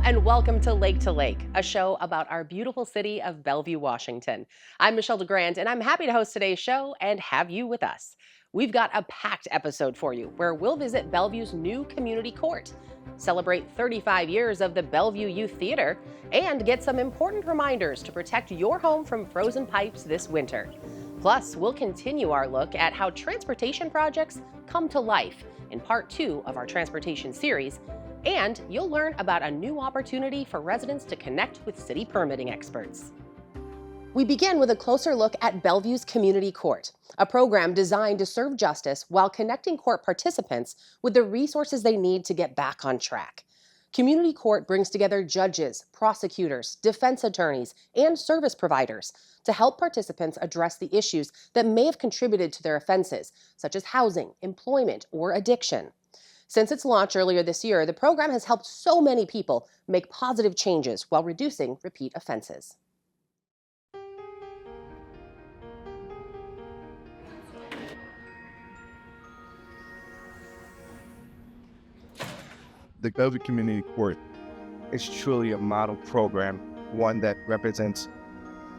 and welcome to Lake, a show about our beautiful city of Bellevue, Washington. I'm Michelle DeGrant, and I'm happy to host today's show and have you with us. We've got a packed episode for you where we'll visit Bellevue's new community court, celebrate 35 years of the Bellevue Youth Theatre, and get some important reminders to protect your home from frozen pipes this winter. Plus, we'll continue our look at how transportation projects come to life in part 2 of our transportation series, and you'll learn about a new opportunity for residents to connect with city permitting experts. We begin with a closer look at Bellevue's Community Court, a program designed to serve justice while connecting court participants with the resources they need to get back on track. Community Court brings together judges, prosecutors, defense attorneys, and service providers to help participants address the issues that may have contributed to their offenses, such as housing, employment, or addiction. Since its launch earlier this year, the program has helped so many people make positive changes while reducing repeat offenses. The Bellevue Community Court is truly a model program, one that represents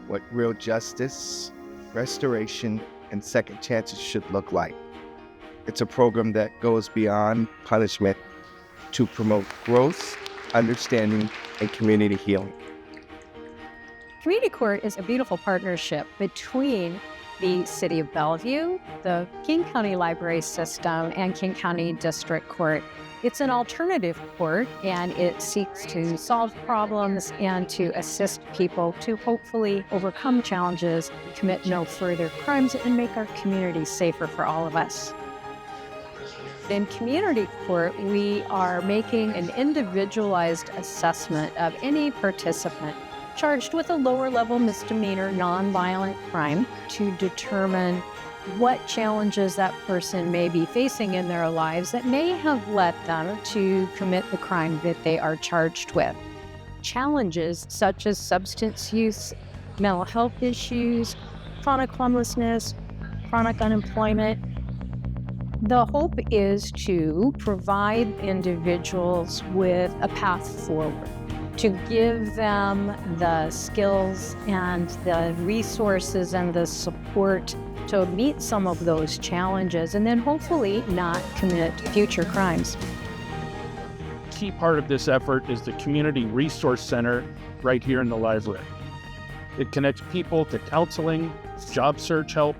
what real justice, restoration, and second chances should look like. It's a program that goes beyond punishment to promote growth, understanding, and community healing. Community Court is a beautiful partnership between the City of Bellevue, the King County Library System, and King County District Court. It's an alternative court, and it seeks to solve problems and to assist people to hopefully overcome challenges, commit no further crimes, and make our community safer for all of us. In Community Court, we are making an individualized assessment of any participant charged with a lower-level misdemeanor nonviolent crime to determine what challenges that person may be facing in their lives that may have led them to commit the crime that they are charged with. Challenges such as substance use, mental health issues, chronic homelessness, chronic unemployment. The hope is to provide individuals with a path forward, to give them the skills and the resources and the support to meet some of those challenges and then hopefully not commit future crimes. A key part of this effort is the Community Resource Center right here in the library. It connects people to counseling, job search help,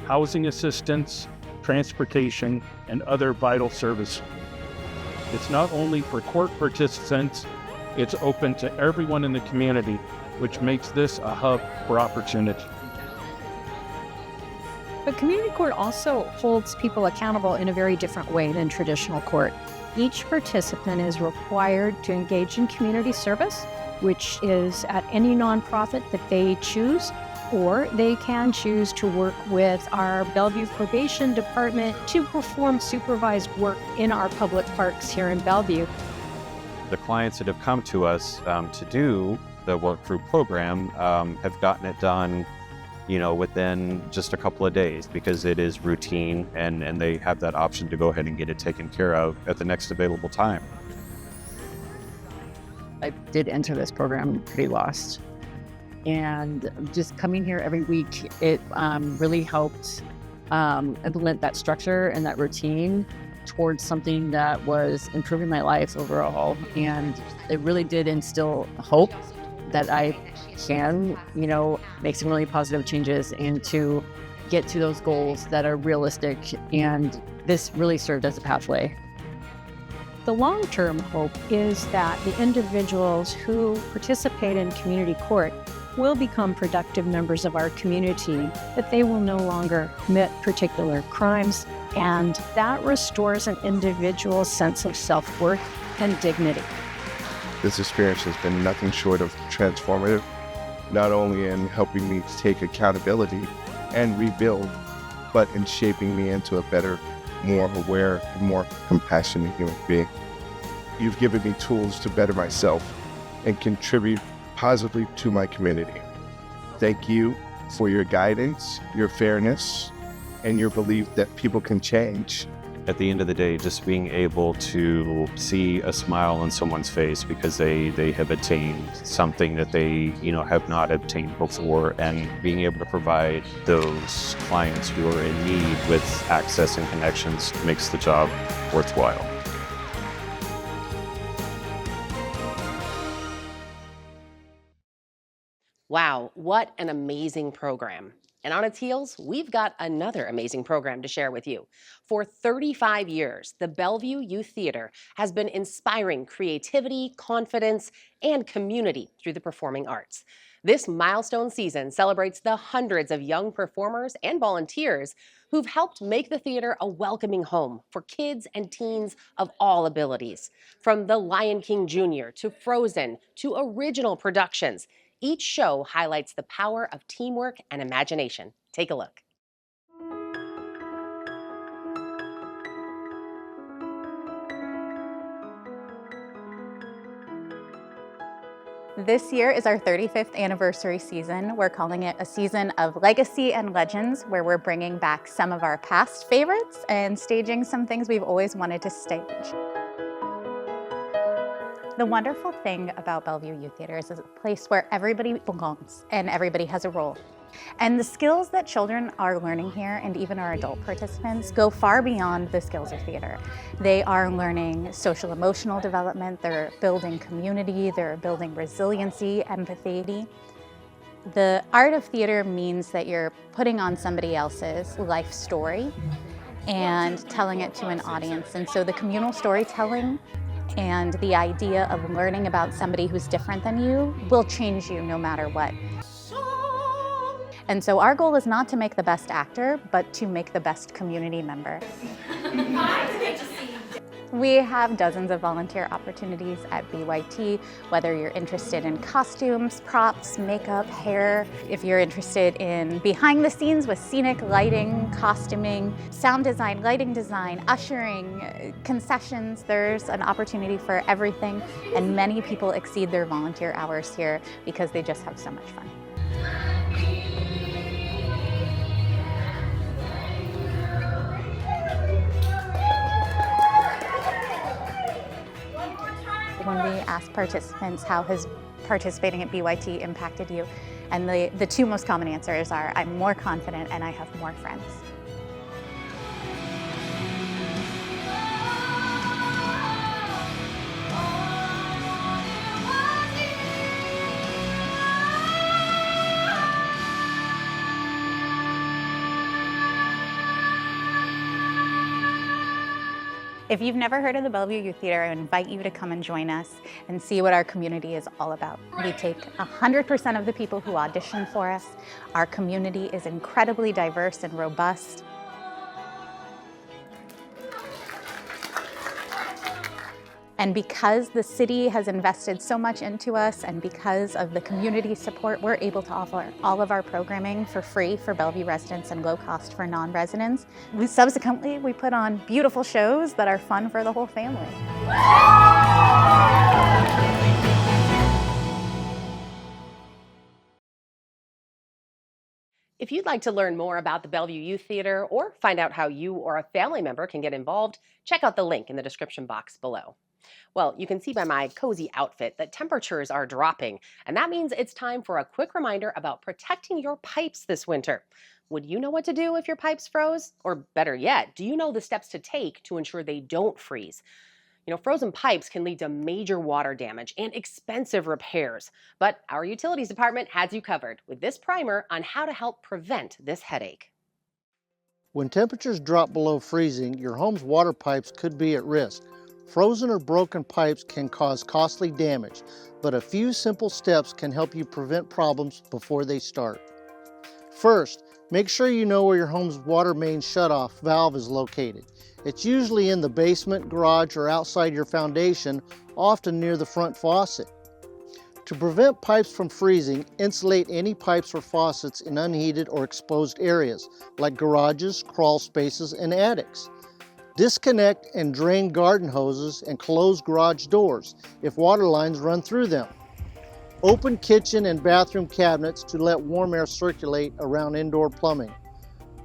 housing assistance, transportation, and other vital services. It's not only for court participants, it's open to everyone in the community, which makes this a hub for opportunity. But Community Court also holds people accountable in a very different way than traditional court. Each participant is required to engage in community service, which is at any nonprofit that they choose, or they can choose to work with our Bellevue Probation Department to perform supervised work in our public parks here in Bellevue. The clients that have come to us to do the work through program have gotten it done, within just a couple of days because it is routine and they have that option to go ahead and get it taken care of at the next available time. I did enter this program pretty lost. And just coming here every week, it really helped implement that structure and that routine towards something that was improving my life overall. And it really did instill hope that I can, make some really positive changes and to get to those goals that are realistic. And this really served as a pathway. The long-term hope is that the individuals who participate in Community Court will become productive members of our community, that they will no longer commit particular crimes, and that restores an individual's sense of self-worth and dignity. This experience has been nothing short of transformative, not only in helping me take accountability and rebuild, but in shaping me into a better, more aware, and more compassionate human being. You've given me tools to better myself and contribute positively to my community. Thank you for your guidance, your fairness, and your belief that people can change. at the end of the day, just being able to see a smile on someone's face because they have attained something that they, have not obtained before, and being able to provide those clients who are in need with access and connections makes the job worthwhile. Wow, what an amazing program. And on its heels, we've got another amazing program to share with you. For 35 years, the Bellevue Youth Theatre has been inspiring creativity, confidence, and community through the performing arts. This milestone season celebrates the hundreds of young performers and volunteers who've helped make the theater a welcoming home for kids and teens of all abilities. From The Lion King Jr. to Frozen to original productions, each show highlights the power of teamwork and imagination. Take a look. This year is our 35th anniversary season. We're calling it a season of legacy and legends, where we're bringing back some of our past favorites and staging some things we've always wanted to stage. The wonderful thing about Bellevue Youth Theatre is it's a place where everybody belongs and everybody has a role. And the skills that children are learning here, and even our adult participants, go far beyond the skills of theater. They are learning social emotional development, they're building community, they're building resiliency, empathy. The art of theater means that you're putting on somebody else's life story and telling it to an audience. And so the communal storytelling and the idea of learning about somebody who's different than you will change you no matter what. And so our goal is not to make the best actor, but to make the best community member. We have dozens of volunteer opportunities at BYT, whether you're interested in costumes, props, makeup, hair, if you're interested in behind the scenes with scenic lighting, costuming, sound design, lighting design, ushering, concessions, there's an opportunity for everything, and many people exceed their volunteer hours here because they just have so much fun. When we ask participants how has participating at BYT impacted you, and the two most common answers are, I'm more confident and I have more friends. If you've never heard of the Bellevue Youth Theatre, I invite you to come and join us and see what our community is all about. We take 100% of the people who audition for us. Our community is incredibly diverse and robust. And because the city has invested so much into us, and because of the community support, we're able to offer all of our programming for free for Bellevue residents and low cost for non-residents. Subsequently, we put on beautiful shows that are fun for the whole family. If you'd like to learn more about the Bellevue Youth Theatre or find out how you or a family member can get involved, check out the link in the description box below. Well, you can see by my cozy outfit that temperatures are dropping, and that means it's time for a quick reminder about protecting your pipes this winter. Would you know what to do if your pipes froze? Or better yet, do you know the steps to take to ensure they don't freeze? Frozen pipes can lead to major water damage and expensive repairs, but our utilities department has you covered with this primer on how to help prevent this headache. When temperatures drop below freezing, your home's water pipes could be at risk. Frozen or broken pipes can cause costly damage, but a few simple steps can help you prevent problems before they start. First, make sure you know where your home's water main shutoff valve is located. It's usually in the basement, garage, or outside your foundation, often near the front faucet. To prevent pipes from freezing, insulate any pipes or faucets in unheated or exposed areas, like garages, crawl spaces, and attics. Disconnect and drain garden hoses and close garage doors if water lines run through them. Open kitchen and bathroom cabinets to let warm air circulate around indoor plumbing.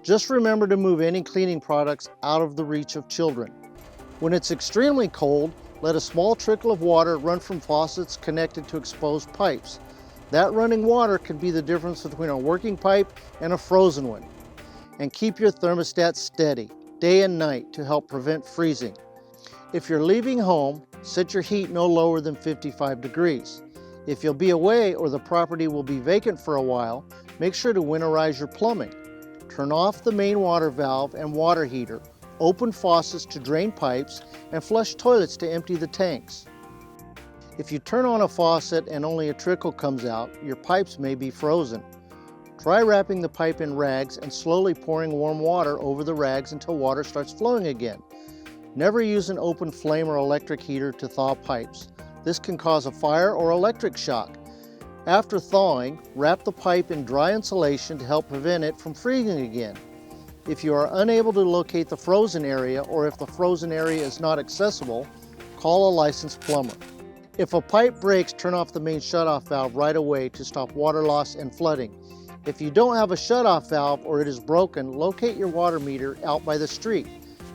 Just remember to move any cleaning products out of the reach of children. When it's extremely cold, let a small trickle of water run from faucets connected to exposed pipes. That running water can be the difference between a working pipe and a frozen one. And keep your thermostat steady, day and night, to help prevent freezing. If you're leaving home, set your heat no lower than 55 degrees. If you'll be away or the property will be vacant for a while, make sure to winterize your plumbing. Turn off the main water valve and water heater, open faucets to drain pipes, and flush toilets to empty the tanks. If you turn on a faucet and only a trickle comes out, your pipes may be frozen. Try wrapping the pipe in rags and slowly pouring warm water over the rags until water starts flowing again. Never use an open flame or electric heater to thaw pipes. This can cause a fire or electric shock. After thawing, wrap the pipe in dry insulation to help prevent it from freezing again. If you are unable to locate the frozen area, or if the frozen area is not accessible, call a licensed plumber. If a pipe breaks, turn off the main shutoff valve right away to stop water loss and flooding. If you don't have a shutoff valve or it is broken, locate your water meter out by the street.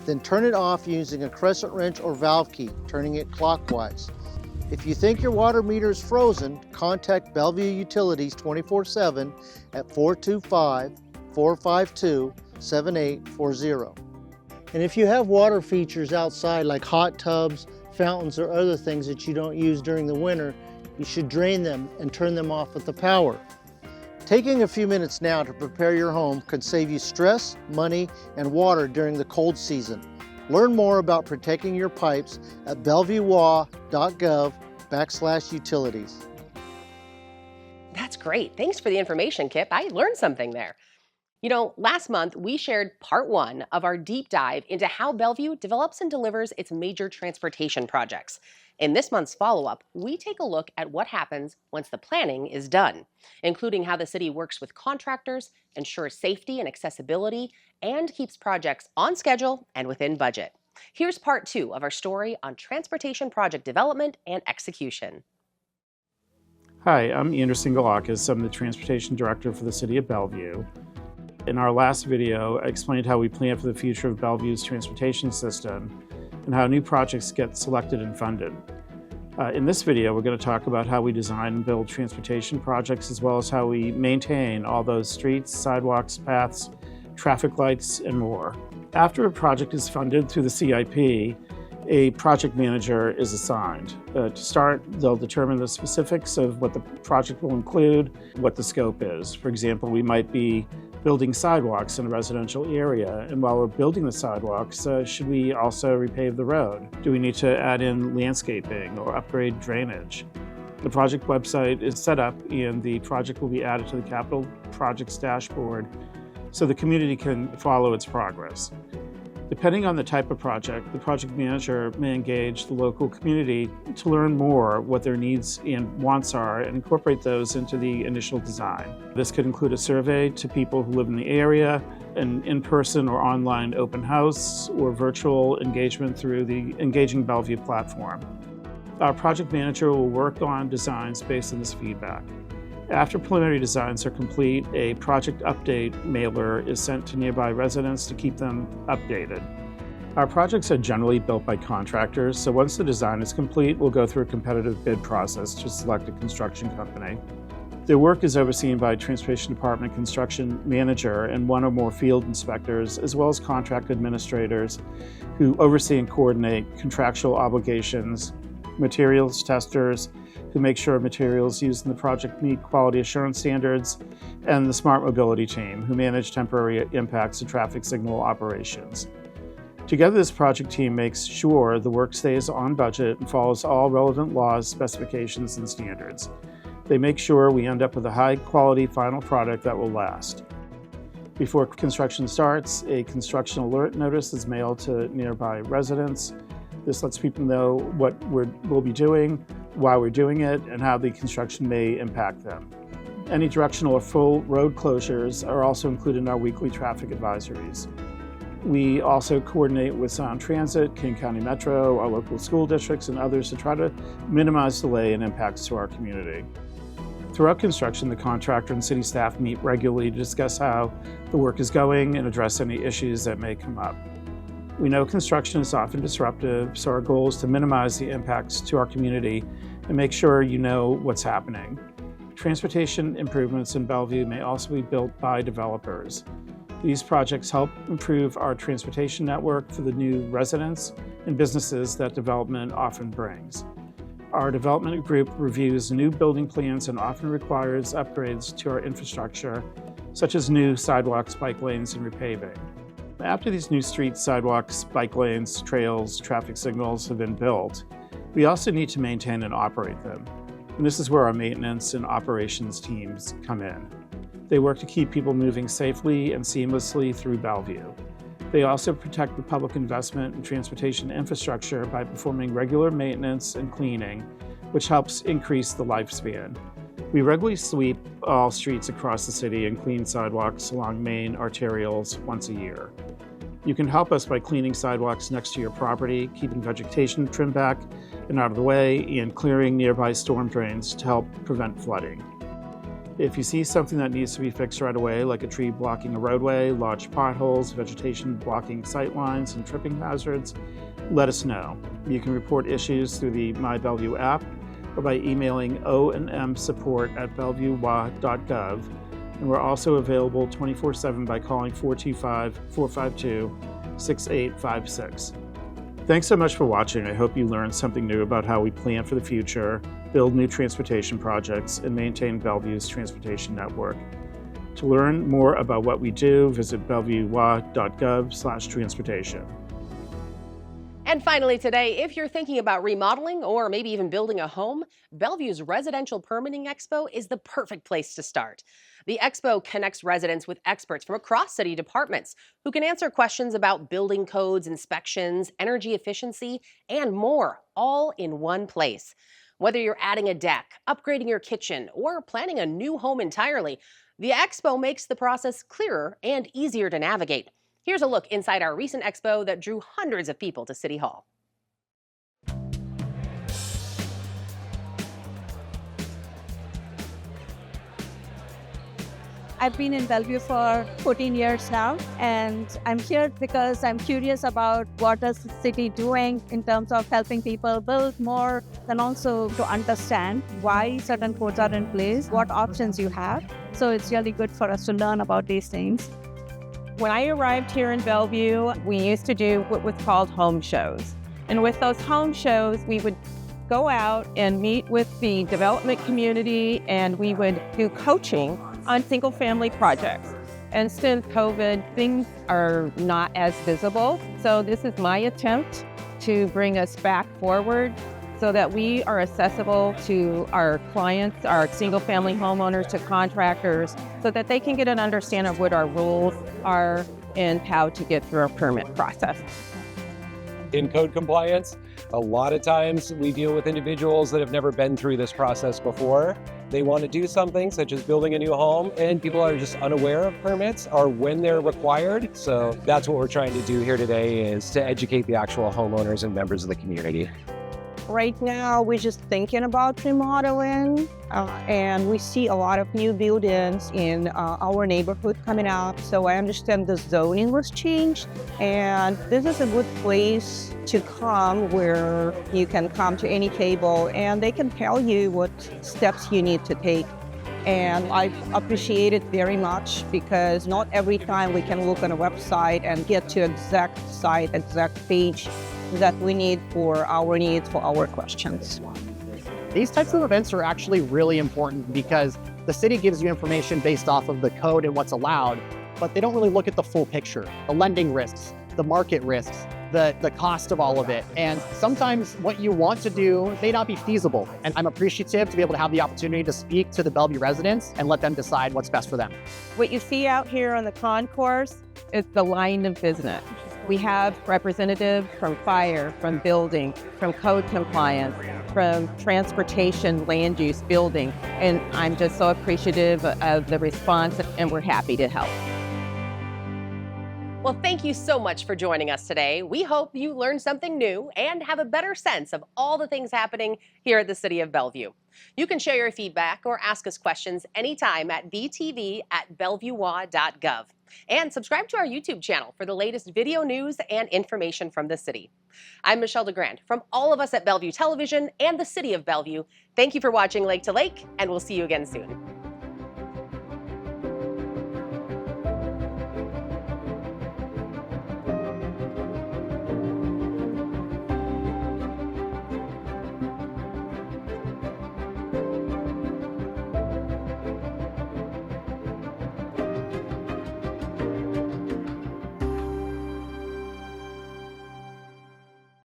Then turn it off using a crescent wrench or valve key, turning it clockwise. If you think your water meter is frozen, contact Bellevue Utilities 24/7 at 425-452-7840. And if you have water features outside like hot tubs, fountains, or other things that you don't use during the winter, you should drain them and turn them off with the power. Taking a few minutes now to prepare your home can save you stress, money, and water during the cold season. Learn more about protecting your pipes at bellevuewa.gov/utilities. That's great. Thanks for the information, Kip. I learned something there. You know, last month we shared part 1 of our deep dive into how Bellevue develops and delivers its major transportation projects. In this month's follow-up, we take a look at what happens once the planning is done, including how the city works with contractors, ensures safety and accessibility, and keeps projects on schedule and within budget. Here's part 2 of our story on transportation project development and execution. Hi, I'm Anderson Galakis. I'm the Transportation Director for the City of Bellevue. In our last video, I explained how we plan for the future of Bellevue's transportation system and how new projects get selected and funded. In this video, we're going to talk about how we design and build transportation projects, as well as how we maintain all those streets, sidewalks, paths, traffic lights, and more. After a project is funded through the CIP, a project manager is assigned. To start, they'll determine the specifics of what the project will include, what the scope is. For example, we might be building sidewalks in a residential area, and while we're building the sidewalks, should we also repave the road? Do we need to add in landscaping or upgrade drainage? The project website is set up and the project will be added to the capital projects dashboard so the community can follow its progress. Depending on the type of project, the project manager may engage the local community to learn more what their needs and wants are and incorporate those into the initial design. This could include a survey to people who live in the area, an in-person or online open house, or virtual engagement through the Engaging Bellevue platform. Our project manager will work on designs based on this feedback. After preliminary designs are complete, a project update mailer is sent to nearby residents to keep them updated. Our projects are generally built by contractors, so once the design is complete, we'll go through a competitive bid process to select a construction company. Their work is overseen by a Transportation Department construction manager and one or more field inspectors, as well as contract administrators who oversee and coordinate contractual obligations, materials testers, who make sure materials used in the project meet quality assurance standards, and the Smart Mobility team, who manage temporary impacts to traffic signal operations. Together, this project team makes sure the work stays on budget and follows all relevant laws, specifications, and standards. They make sure we end up with a high-quality final product that will last. Before construction starts, a construction alert notice is mailed to nearby residents. This lets people know what we'll be doing, why we're doing it, and how the construction may impact them. Any directional or full road closures are also included in our weekly traffic advisories. We also coordinate with Sound Transit, King County Metro, our local school districts, and others to try to minimize delay and impacts to our community. Throughout construction, the contractor and city staff meet regularly to discuss how the work is going and address any issues that may come up. We know construction is often disruptive, so our goal is to minimize the impacts to our community and make sure you know what's happening. Transportation improvements in Bellevue may also be built by developers. These projects help improve our transportation network for the new residents and businesses that development often brings. Our development group reviews new building plans and often requires upgrades to our infrastructure, such as new sidewalks, bike lanes, and repaving. After these new streets, sidewalks, bike lanes, trails, traffic signals have been built, we also need to maintain and operate them. And this is where our maintenance and operations teams come in. They work to keep people moving safely and seamlessly through Bellevue. They also protect the public investment in transportation infrastructure by performing regular maintenance and cleaning, which helps increase the lifespan. We regularly sweep all streets across the city and clean sidewalks along main arterials once a year. You can help us by cleaning sidewalks next to your property, keeping vegetation trimmed back and out of the way, and clearing nearby storm drains to help prevent flooding. If you see something that needs to be fixed right away, like a tree blocking a roadway, large potholes, vegetation blocking sight lines, and tripping hazards, let us know. You can report issues through the My Bellevue app or by emailing onmsupport@bellevuewa.gov. And we're also available 24/7 by calling 425-452-6856. Thanks so much for watching. I hope you learned something new about how we plan for the future, build new transportation projects, and maintain Bellevue's transportation network. To learn more about what we do, visit bellevuewa.gov/transportation. And finally today, if you're thinking about remodeling or maybe even building a home, Bellevue's Residential Permitting Expo is the perfect place to start. The expo connects residents with experts from across city departments who can answer questions about building codes, inspections, energy efficiency, and more, all in one place. Whether you're adding a deck, upgrading your kitchen, or planning a new home entirely, the expo makes the process clearer and easier to navigate. Here's a look inside our recent expo that drew hundreds of people to City Hall. I've been in Bellevue for 14 years now, and I'm here because I'm curious about what is the city doing in terms of helping people build more, and also to understand why certain codes are in place, what options you have. So it's really good for us to learn about these things. When I arrived here in Bellevue, we used to do what was called home shows. And with those home shows, we would go out and meet with the development community, and we would do coaching on single-family projects. And since COVID, things are not as visible. So this is my attempt to bring us back forward so that we are accessible to our clients, our single-family homeowners, to contractors, so that they can get an understanding of what our rules are and how to get through our permit process. In code compliance, a lot of times we deal with individuals that have never been through this process before. They want to do something such as building a new home, and people are just unaware of permits or when they're required. So that's what we're trying to do here today, is to educate the actual homeowners and members of the community. Right now, we're just thinking about remodeling, and we see a lot of new buildings in our neighborhood coming up. So I understand the zoning was changed, and this is a good place to come where you can come to any table and they can tell you what steps you need to take. And I appreciate it very much, because not every time we can look on a website and get to exact site, exact page that we need for our needs, for our questions. These types of events are actually really important because the city gives you information based off of the code and what's allowed, but they don't really look at the full picture, the lending risks, the market risks, the cost of all of it. And sometimes what you want to do may not be feasible. And I'm appreciative to be able to have the opportunity to speak to the Bellevue residents and let them decide what's best for them. What you see out here on the concourse is the line of business. We have representatives from fire, from building, from code compliance, from transportation, land use, building. And I'm just so appreciative of the response, and we're happy to help. Well, thank you so much for joining us today. We hope you learned something new and have a better sense of all the things happening here at the City of Bellevue. You can share your feedback or ask us questions anytime at btv@bellevuewa.gov. And subscribe to our YouTube channel for the latest video news and information from the city. I'm Michelle DeGrand. From all of us at Bellevue Television and the City of Bellevue, thank you for watching Lake to Lake, and we'll see you again soon.